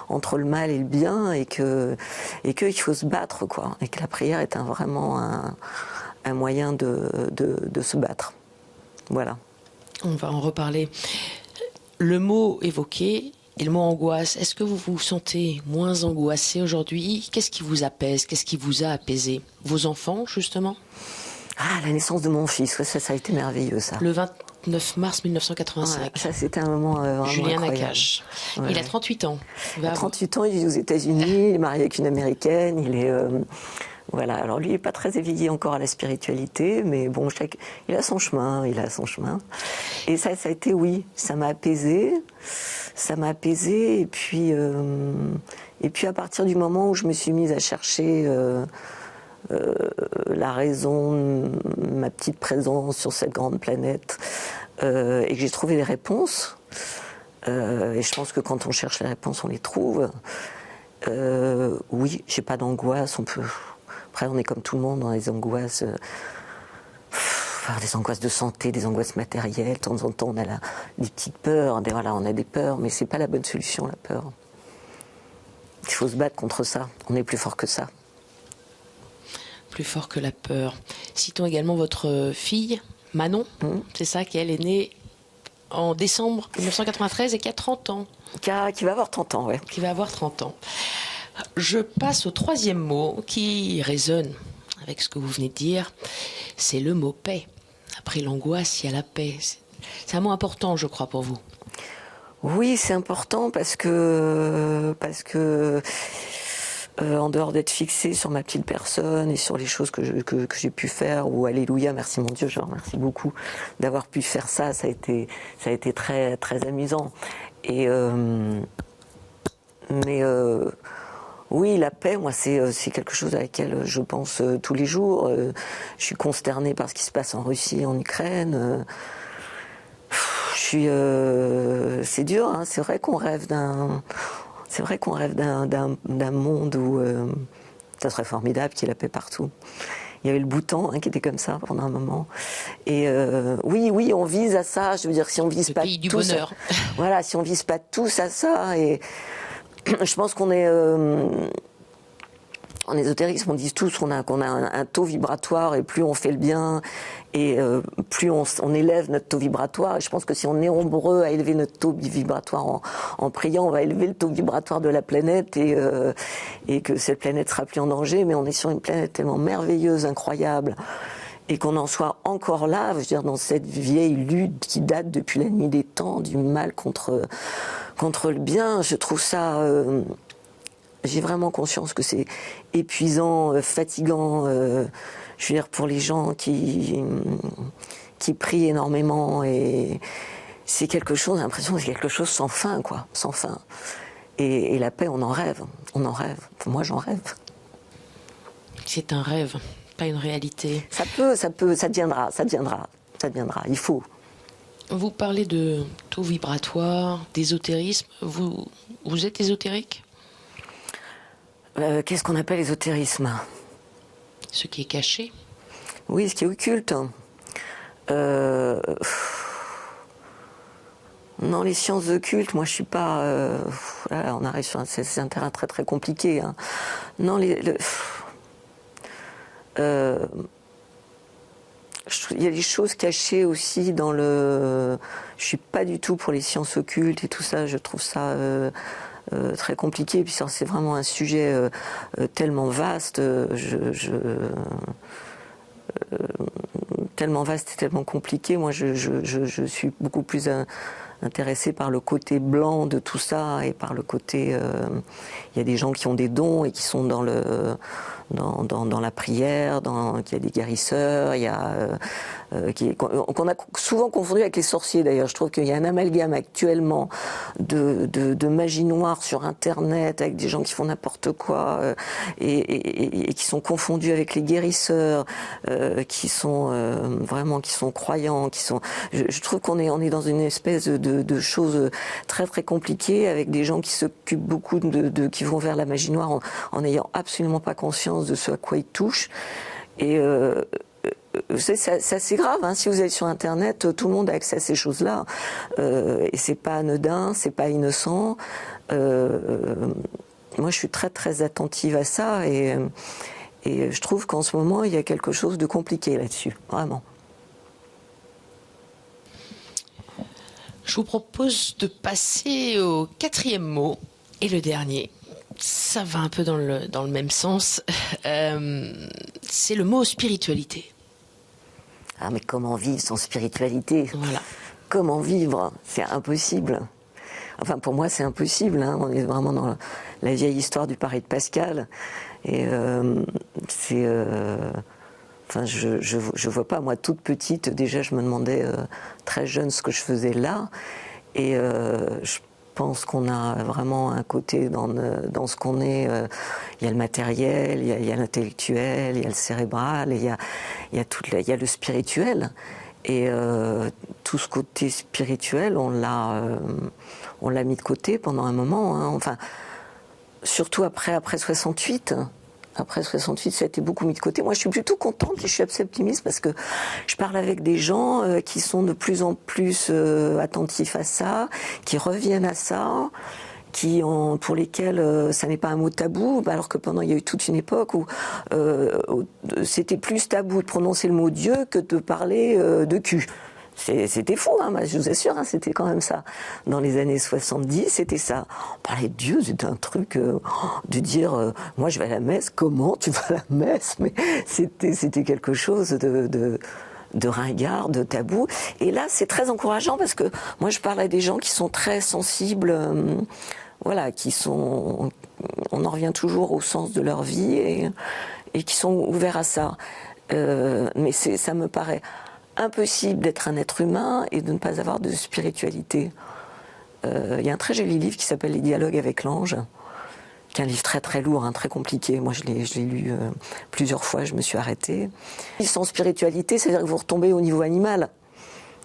entre le mal et le bien, et que il faut se battre, quoi, et que la prière est vraiment un moyen de se battre. Voilà. On va en reparler. Le mot évoqué et le mot angoisse, est-ce que vous vous sentez moins angoissé aujourd'hui? Qu'est-ce qui vous apaise? Qu'est-ce qui vous a apaisé? Vos enfants, justement? Ah, la naissance de mon fils, ça a été merveilleux, ça. Le 29 mars 1985. Ouais, ça, c'était un moment vraiment Julien incroyable. Nakache. Ouais. Il a 38 ans. Il a 38 ans, il vit aux États-Unis, il est marié avec une Américaine, il est... voilà, alors lui, il n'est pas très éveillé encore à la spiritualité, mais bon, il a son chemin, Et ça a été, oui, ça m'a apaisé, et puis à partir du moment où je me suis mise à chercher la raison de ma petite présence sur cette grande planète, et que j'ai trouvé des réponses, et je pense que quand on cherche les réponses, on les trouve. Oui, j'ai pas d'angoisse, Après, on est comme tout le monde dans les angoisses, des angoisses de santé, des angoisses matérielles. De temps en temps, on a des petites peurs, on a des peurs, mais c'est pas la bonne solution, la peur. Il faut se battre contre ça. On est plus fort que ça. Plus fort que la peur. Citons également votre fille, Manon, c'est ça, qu'elle est née en décembre 1993 et qui a 30 ans. Qui va avoir 30 ans, oui. Qui va avoir 30 ans. Je passe au troisième mot qui résonne avec ce que vous venez de dire. C'est le mot paix. Après l'angoisse, il y a la paix. C'est un mot important, je crois, pour vous. Oui, c'est important parce que en dehors d'être fixée sur ma petite personne et sur les choses que j'ai pu faire, ou alléluia, merci mon Dieu, je vous remercie beaucoup d'avoir pu faire ça. Ça a été très très amusant. Et oui, la paix, moi, c'est quelque chose à laquelle je pense tous les jours. Je suis consternée par ce qui se passe en Russie et en Ukraine. C'est dur, hein. C'est vrai qu'on rêve d'un monde où ça serait formidable qu'il y ait la paix partout. Il y avait le Bhoutan qui était comme ça pendant un moment. Et oui, on vise à ça. Je veux dire, si on vise le pas pays du tous, bonheur. Voilà, si on vise pas tous à ça, et je pense qu'on est en ésotérisme, on dit tous qu'on a un taux vibratoire, et plus on fait le bien, et plus on élève notre taux vibratoire. Et je pense que si on est nombreux à élever notre taux vibratoire en priant, on va élever le taux vibratoire de la planète, et que cette planète sera plus en danger. Mais on est sur une planète tellement merveilleuse, incroyable, et qu'on en soit encore là, je veux dire, dans cette vieille lutte qui date depuis la nuit des temps, du mal contre le bien. Je trouve ça... j'ai vraiment conscience que c'est épuisant, fatigant, je veux dire, pour les gens qui prient énormément, et c'est quelque chose, j'ai l'impression que c'est quelque chose sans fin, quoi, sans fin. Et la paix, on en rêve. Moi, j'en rêve. C'est un rêve, pas une réalité. Ça deviendra, il faut. Vous parlez de taux vibratoire, d'ésotérisme. Vous êtes ésotérique ? Qu'est-ce qu'on appelle ésotérisme ? Ce qui est caché. Oui, ce qui est occulte. Non, les sciences occultes, moi je suis pas... là, on arrive sur c'est un terrain très très compliqué. Hein. Non, il y a des choses cachées aussi dans le... Je suis pas du tout pour les sciences occultes et tout ça, je trouve ça... très compliqué. Et puis c'est vraiment un sujet tellement vaste. Tellement vaste et tellement compliqué. Moi, je suis beaucoup plus intéressée par le côté blanc de tout ça et par le côté... Il y a des gens qui ont des dons et qui sont dans la prière, il y a des guérisseurs, il y a... qu'on a souvent confondu avec les sorciers d'ailleurs. Je trouve qu'il y a un amalgame actuellement de magie noire sur Internet avec des gens qui font n'importe quoi et qui sont confondus avec les guérisseurs, qui sont vraiment qui sont croyants, qui sont. Je trouve qu'on est dans une espèce de choses très très compliquées avec des gens qui s'occupent beaucoup qui vont vers la magie noire en n'ayant absolument pas conscience de ce à quoi ils touchent et c'est assez grave, hein. Si vous allez sur Internet, tout le monde a accès à ces choses-là, et c'est pas anodin, c'est pas innocent. Moi, je suis très très attentive à ça, et je trouve qu'en ce moment, il y a quelque chose de compliqué là-dessus, vraiment. Je vous propose de passer au 4e mot et le dernier. Ça va un peu dans le même sens. C'est le mot spiritualité. Ah, mais comment vivre sans spiritualité? Voilà. Comment vivre? C'est impossible. Enfin, pour moi, c'est impossible. Hein. On est vraiment dans la vieille histoire du Paré de Pascal. Et c'est... Enfin, je vois pas. Moi, toute petite, déjà, je me demandais, très jeune, ce que je faisais là. Et je pense qu'on a vraiment un côté dans ce qu'on est. Il y a le matériel, il y a l'intellectuel, il y a le cérébral, et il y a le spirituel. Et tout ce côté spirituel, on l'a mis de côté pendant un moment. Hein. Enfin, surtout après 68. Après 68, ça a été beaucoup mis de côté. Moi, je suis plutôt contente et je suis assez optimiste parce que je parle avec des gens qui sont de plus en plus attentifs à ça, qui reviennent à ça, pour lesquels ça n'est pas un mot tabou, alors que pendant il y a eu toute une époque où c'était plus tabou de prononcer le mot Dieu que de parler de cul. C'était fou, hein, je vous assure, hein, c'était quand même ça. Dans les années 70, c'était ça. On parlait de Dieu, c'était un truc de dire moi je vais à la messe, comment tu vas à la messe? Mais c'était quelque chose de ringard, de tabou. Et là, c'est très encourageant parce que moi je parle à des gens qui sont très sensibles, voilà, on en revient toujours au sens de leur vie et qui sont ouverts à ça. Mais ça me paraît impossible d'être un être humain et de ne pas avoir de spiritualité. Il y a un très joli livre qui s'appelle Les dialogues avec l'ange, qui est un livre très très lourd, hein, très compliqué. Moi je l'ai lu plusieurs fois, je me suis arrêtée. Sans spiritualité, c'est-à-dire que vous retombez au niveau animal.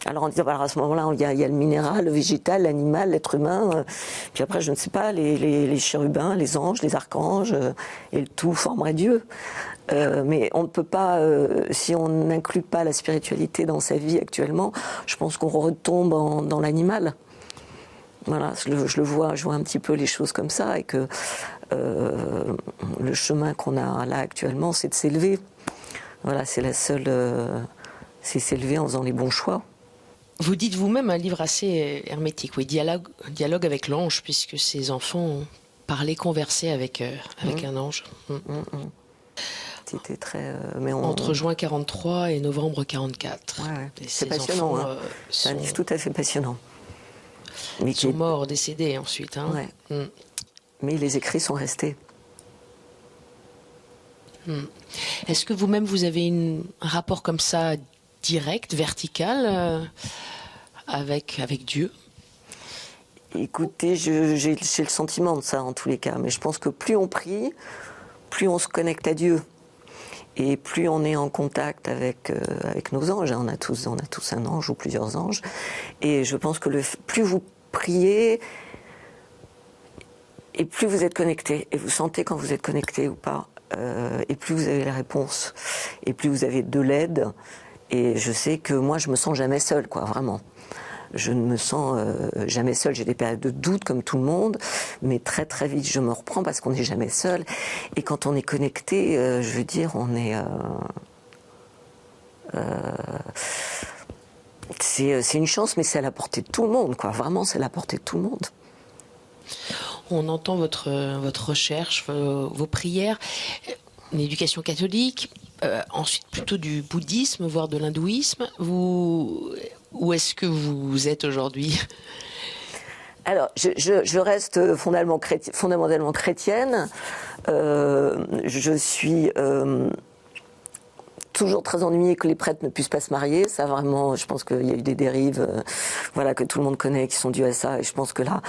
Alors on dit, alors à ce moment-là, il y a le minéral, le végétal, l'animal, l'être humain, puis après, je ne sais pas, les chérubins, les anges, les archanges, et le tout formerait Dieu. Mais on ne peut pas, si on n'inclut pas la spiritualité dans sa vie actuellement, je pense qu'on retombe dans l'animal. Voilà, je vois un petit peu les choses comme ça, et que le chemin qu'on a là actuellement, c'est de s'élever. Voilà, c'est la seule... c'est s'élever en faisant les bons choix. Vous dites vous-même un livre assez hermétique, oui, dialogue avec l'ange, puisque ces enfants ont parlé, conversé avec un ange. C'était très... Entre juin 43 et novembre 44. Ouais. C'est passionnant, enfants, c'est un livre tout à fait passionnant. Ils sont morts, décédés ensuite. Hein. Ouais. Mais les écrits sont restés. Est-ce que vous-même, vous avez un rapport comme ça, direct, vertical, avec Dieu? Écoutez, j'ai le sentiment de ça en tous les cas, mais je pense que plus on prie, plus on se connecte à Dieu. Et plus on est en contact avec nos anges. On a tous un ange ou plusieurs anges. Et je pense que plus vous priez, et plus vous êtes connecté, et vous sentez quand vous êtes connecté ou pas, et plus vous avez la réponse, et plus vous avez de l'aide. Et je sais que moi, je me sens jamais seule, quoi, vraiment. Je ne me sens jamais seule. J'ai des périodes de doute comme tout le monde, mais très très vite je me reprends parce qu'on n'est jamais seul. Et quand on est connecté, je veux dire, on est... c'est une chance, mais c'est à la portée de tout le monde, quoi. Vraiment, c'est à la portée de tout le monde. On entend votre recherche, vos prières, une éducation catholique, ensuite plutôt du bouddhisme, voire de l'hindouisme. Où est-ce que vous êtes aujourd'hui ? Alors, je reste fondamentalement chrétienne. Je suis toujours très ennuyée que les prêtres ne puissent pas se marier. Ça, vraiment, je pense qu'il y a eu des dérives voilà, que tout le monde connaît, qui sont dues à ça. Et je pense que là,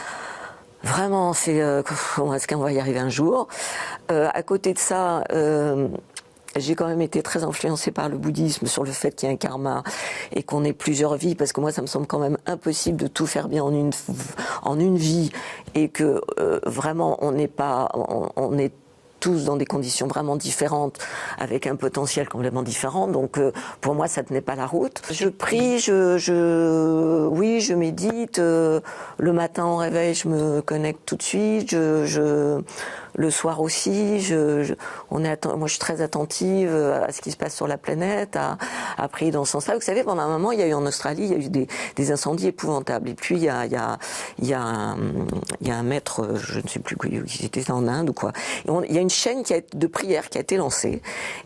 vraiment, est-ce qu'on va y arriver un jour ? À côté de ça... j'ai quand même été très influencée par le bouddhisme sur le fait qu'il y a un karma et qu'on ait plusieurs vies, parce que moi ça me semble quand même impossible de tout faire bien en une vie, et que vraiment on est tous dans des conditions vraiment différentes, avec un potentiel complètement différent. Donc pour moi ça tenait pas la route. Je prie, oui, je médite. Le matin au réveil, je me connecte tout de suite. Le soir aussi, moi je suis très attentive à ce qui se passe sur la planète, à prier dans ce sens-là. Vous savez, pendant un moment, il y a eu en Australie, il y a eu des incendies épouvantables. Et puis il y a un maître, je ne sais plus qui était en Inde ou quoi. Il y a une chaîne de prière qui a été lancée.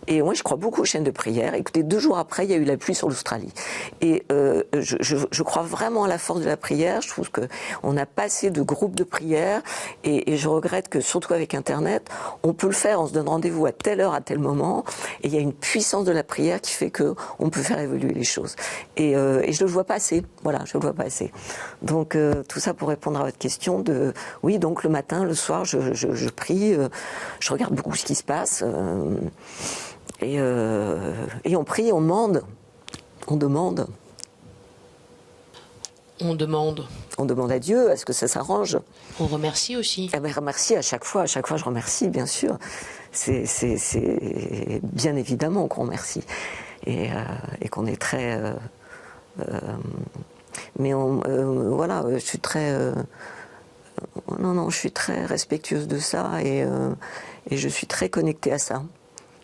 Et moi, je crois beaucoup aux chaînes de prière. Écoutez, 2 jours après, il y a eu la pluie sur l'Australie. Et je crois vraiment à la force de la prière. Je trouve que on a pas assez de groupes de prière. Et je regrette que, surtout avec Internet, on peut le faire, on se donne rendez-vous à telle heure, à tel moment, et il y a une puissance de la prière qui fait que on peut faire évoluer les choses. Et je le vois pas assez. Voilà, je le vois pas assez. Donc tout ça pour répondre à votre question oui, donc le matin, le soir, je prie, je regarde beaucoup ce qui se passe, et on prie, on demande. On demande. On demande à Dieu, à ce que ça s'arrange. On remercie aussi. Eh ben, remercie à chaque fois je remercie, bien sûr. C'est bien évidemment qu'on remercie. Et qu'on est très... mais voilà, je suis très... je suis très respectueuse de ça, et je suis très connectée à ça.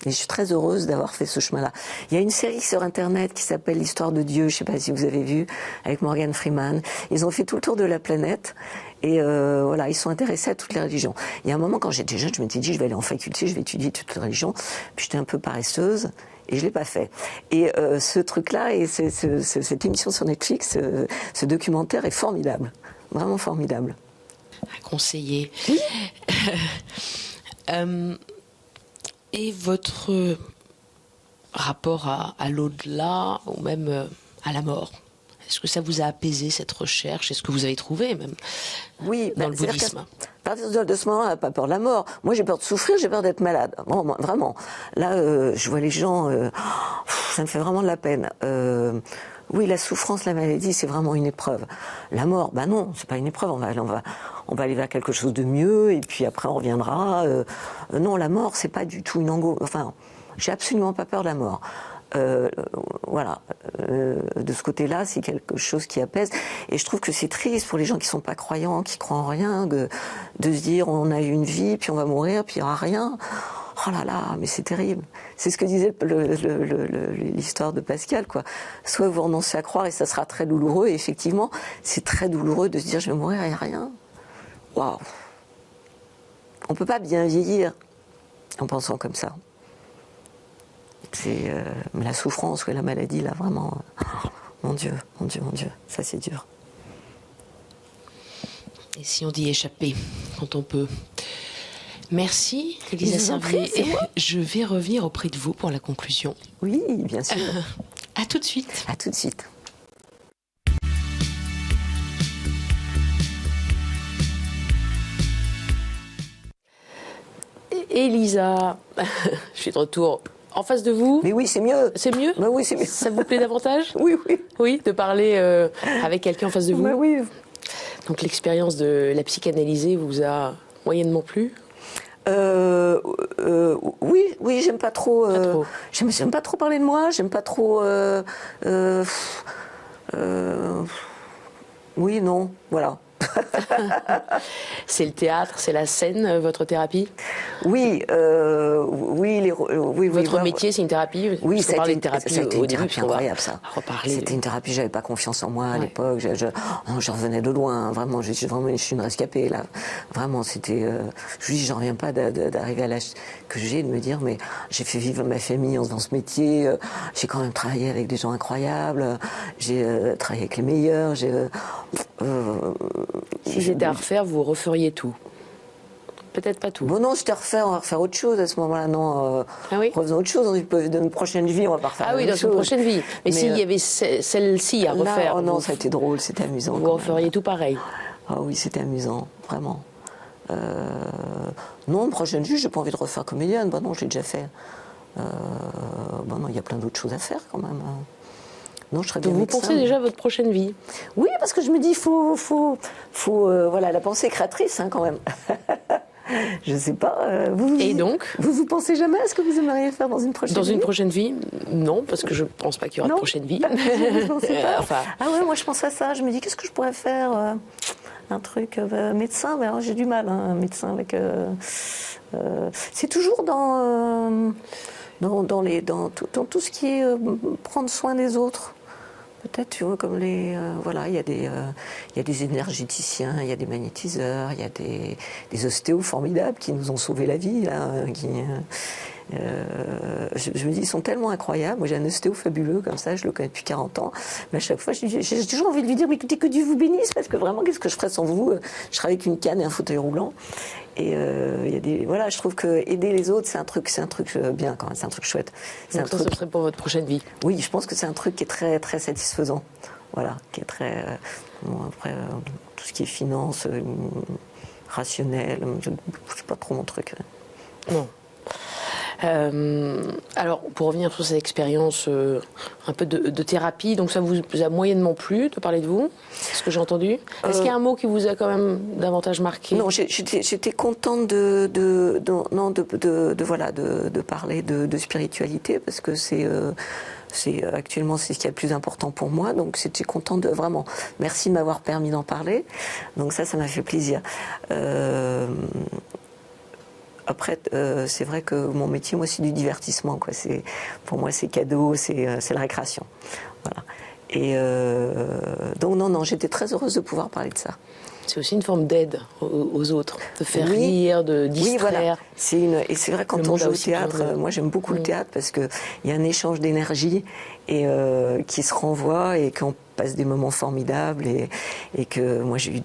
Et je suis très heureuse d'avoir fait ce chemin-là. Il y a une série sur Internet qui s'appelle L'Histoire de Dieu, je ne sais pas si vous avez vu, avec Morgan Freeman. Ils ont fait tout le tour de la planète, et voilà, ils sont intéressés à toutes les religions. Il y a un moment, quand j'étais jeune, je m'étais dit, je vais aller en faculté, je vais étudier toutes les religions. Puis j'étais un peu paresseuse, et je l'ai pas fait. Et ce truc-là, et cette émission sur Netflix, ce documentaire est formidable, vraiment formidable. À conseiller. Et votre rapport à l'au-delà, ou même à la mort, est-ce que ça vous a apaisé, cette recherche? Est-ce que vous avez trouvé même dans le bouddhisme? À partir de ce moment-là, on n'a pas peur de la mort. Moi, j'ai peur de souffrir, j'ai peur d'être malade. Vraiment. Là, je vois les gens, ça me fait vraiment de la peine. Oui, la souffrance, la maladie, c'est vraiment une épreuve. La mort, non, c'est pas une épreuve. On va aller vers quelque chose de mieux, et puis après on reviendra. Non, la mort, c'est pas du tout une angoisse. Enfin, j'ai absolument pas peur de la mort. Voilà, de ce côté-là, c'est quelque chose qui apaise. Et je trouve que c'est triste pour les gens qui sont pas croyants, qui croient en rien, de se dire on a eu une vie, puis on va mourir, puis il y aura rien. Oh là là, mais c'est terrible. C'est ce que disait l'histoire de Pascal, quoi. Soit vous renoncez à croire et ça sera très douloureux. Et effectivement, c'est très douloureux de se dire je vais mourir et il n'y a rien. Waouh. On peut pas bien vieillir en pensant comme ça. C'est la souffrance ou la maladie, là, vraiment. Mon Dieu, ça c'est dur. Et si on dit échapper, quand on peut. Merci, Élisa Servier. Je vais revenir auprès de vous pour la conclusion. Oui, bien sûr. À tout de suite. À tout de suite. Élisa, je suis de retour en face de vous. Mais oui, c'est mieux. C'est mieux? Bah oui, c'est mieux. Ça vous plaît davantage? Oui. Oui, de parler avec quelqu'un en face de vous? Bah oui. Donc l'expérience de la psychanalysée vous a moyennement plu? Oui, j'aime pas trop. J'aime pas trop parler de moi. J'aime pas trop. Oui, non, voilà. C'est le théâtre, c'est la scène, votre thérapie? Oui, Votre métier, c'est une thérapie? Oui, ça a été une thérapie incroyable, ça. C'était une thérapie, j'avais pas confiance en moi à l'époque, je revenais de loin, vraiment, je suis une rescapée, là. Vraiment, c'était, je dis, j'en reviens pas d'arriver à l'âge que j'ai, de me dire, mais j'ai fait vivre ma famille dans ce métier, j'ai quand même travaillé avec des gens incroyables, j'ai travaillé avec les meilleurs, si c'était à refaire, vous referiez tout? Peut-être pas tout. Bon, non, c'était à refaire, on va refaire autre chose à ce moment-là, non. Refaisons autre chose, dans une prochaine vie, on va pas refaire Ah oui, dans une prochaine vie. Mais s'il y avait celle-ci à refaire. Oh non, ça a été drôle, c'était amusant. Vous referiez tout pareil? Ah oui, c'était amusant, vraiment. Non, une prochaine vie, j'ai pas envie de refaire comédienne. Bah non, je l'ai déjà fait. Bah non, il y a plein d'autres choses à faire quand même. Non, je serais bien médecin. Vous pensez déjà à votre prochaine vie? Oui, parce que je me dis, voilà, la pensée créatrice, hein, quand même. Je sais pas. Et donc vous pensez jamais à ce que vous aimeriez faire dans une prochaine vie? Dans une prochaine vie, non, parce que je pense pas qu'il y aura de prochaine vie. Je pensais pas. Ah ouais, moi je pense à ça. Je me dis, qu'est-ce que je pourrais faire? Un truc médecin, mais alors j'ai du mal, hein, un médecin avec. C'est toujours dans tout ce qui est prendre soin des autres. Peut-être, tu vois, comme voilà, il y a des énergéticiens, il y a des magnétiseurs, il y a des ostéos formidables qui nous ont sauvé la vie, là, je me dis, ils sont tellement incroyables. Moi, j'ai un ostéo fabuleux, comme ça, je le connais depuis 40 ans. Mais à chaque fois, j'ai toujours envie de lui dire, mais écoutez, que Dieu vous bénisse, parce que vraiment, qu'est-ce que je ferais sans vous? Je travaille avec une canne et un fauteuil roulant. Et voilà, je trouve que aider les autres, c'est un truc bien quand même, c'est un truc chouette. Donc ça, ce serait pour votre prochaine vie? Oui, je pense que c'est un truc qui est très, très satisfaisant. Voilà, qui est très. Après, tout ce qui est finance, rationnel, je sais pas trop mon truc. Non. Alors, pour revenir sur cette expérience un peu de thérapie, donc ça vous a moyennement plu de parler de vous? C'est ce que j'ai entendu. Est-ce qu'il y a un mot qui vous a quand même davantage marqué? Non, j'étais contente de parler de spiritualité, parce que actuellement c'est ce qui est le plus important pour moi, donc j'étais contente de vraiment. Merci de m'avoir permis d'en parler. Donc ça m'a fait plaisir. Après, c'est vrai que mon métier, moi, c'est du divertissement, quoi. Pour moi, c'est cadeau, c'est la récréation. Voilà. Et donc, non, j'étais très heureuse de pouvoir parler de ça. C'est aussi une forme d'aide aux autres, de faire rire, de distraire. Oui, voilà. Et c'est vrai, quand on joue au théâtre, moi j'aime beaucoup le théâtre, parce qu'il y a un échange d'énergie et qui se renvoie, et qu'on passe des moments formidables, et que moi j'ai eu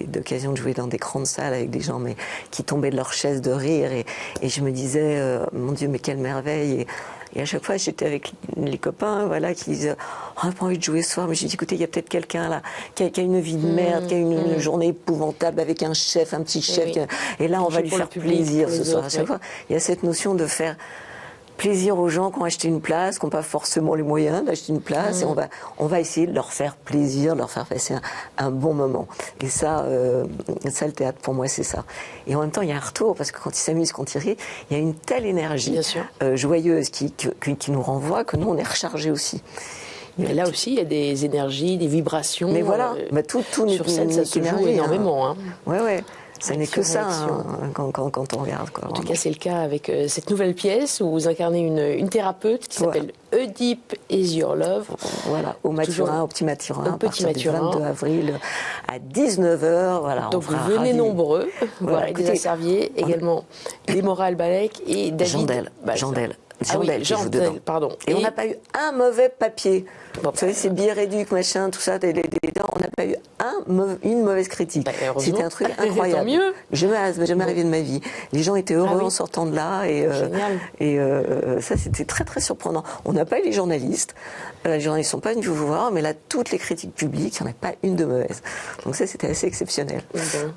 d'occasions de jouer dans des grandes salles avec des gens qui tombaient de leur chaise de rire, et je me disais, mon Dieu, mais quelle merveille. Et à chaque fois, j'étais avec les copains, voilà, qui disaient, on n'a pas envie de jouer ce soir, mais j'ai dit, écoutez, il y a peut-être quelqu'un là qui a une vie de merde, qui a une journée épouvantable avec un chef, un petit chef, et là on va lui faire plaisir ce soir. À chaque fois, il y a cette notion de faire plaisir aux gens qui ont acheté une place, qui n'ont pas forcément les moyens d'acheter une place, et on va essayer de leur faire plaisir, de leur faire passer un bon moment. Et ça, le théâtre, pour moi, c'est ça. Et en même temps, il y a un retour, parce que quand ils s'amusent, quand ils rient, il y a une telle énergie joyeuse qui nous renvoie, que nous, on est rechargés aussi. Et là aussi, il y a des énergies, des vibrations. Mais voilà, tout sur scène, ça se joue énormément. Hein. Ouais. Ça n'est que ça, quand on regarde. Quoi, en tout cas, c'est le cas avec cette nouvelle pièce où vous incarnez une thérapeute qui s'appelle Oedipe is your love. Voilà, au Petit Mathurin, à partir du 22 avril à 19h. Voilà, donc vous venez nombreux, voilà, Elisa Servier, également Démora Albalek et David Jandel. Jandel, pardon. Et on n'a pas eu un mauvais papier. Vous savez, c'est Biréduc, machin, tout ça, on n'a pas eu une mauvaise critique. C'était un truc incroyable. Tant mieux. Jamais arrivé de ma vie. Les gens étaient heureux en sortant de là, et ça, c'était très très surprenant. On n'a pas eu les journalistes. Les journalistes ne sont pas venus vous voir, mais là, toutes les critiques publiques, il n'y en a pas une de mauvaise. Donc ça, c'était assez exceptionnel.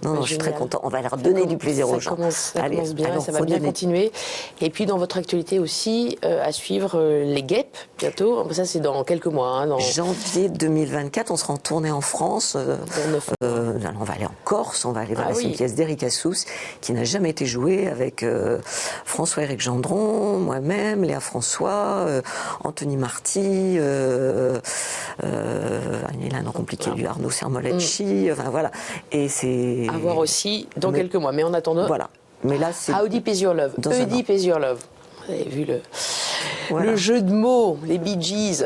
Non, je suis très content. On va leur donner du plaisir aux gens. Ça commence bien, ça va bien continuer. Et puis, dans votre actualité aussi, à suivre les Guêpes, bientôt. Ça, c'est dans quelques mois. Hein, Janvier 2024, on sera en tournée en France, dans on va aller en Corse, on va aller voir Ah oui. une pièce d'Éric Assous qui n'a jamais été jouée avec François-Éric Gendron, moi-même, Léa François, Anthony Marty, un nom compliqué du Arnaud Sermolecci, enfin voilà. Et c'est... À voir aussi dans quelques mois. Mais en attendant... Voilà. Mais là, c'est... How Deep Is Your Love. Dans un How Deep an. Is Your Love. Vous avez vu Voilà. le jeu de mots, les Bee Gees.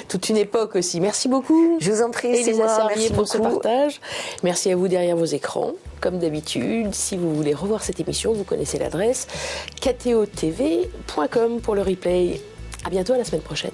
Toute une époque aussi. Merci beaucoup. Je vous en prie, c'est Elisa moi. Servier Merci pour ce beaucoup. partage. Merci à vous derrière vos écrans. Comme d'habitude, si vous voulez revoir cette émission, vous connaissez l'adresse kteotv.com pour le replay. À bientôt, à la semaine prochaine.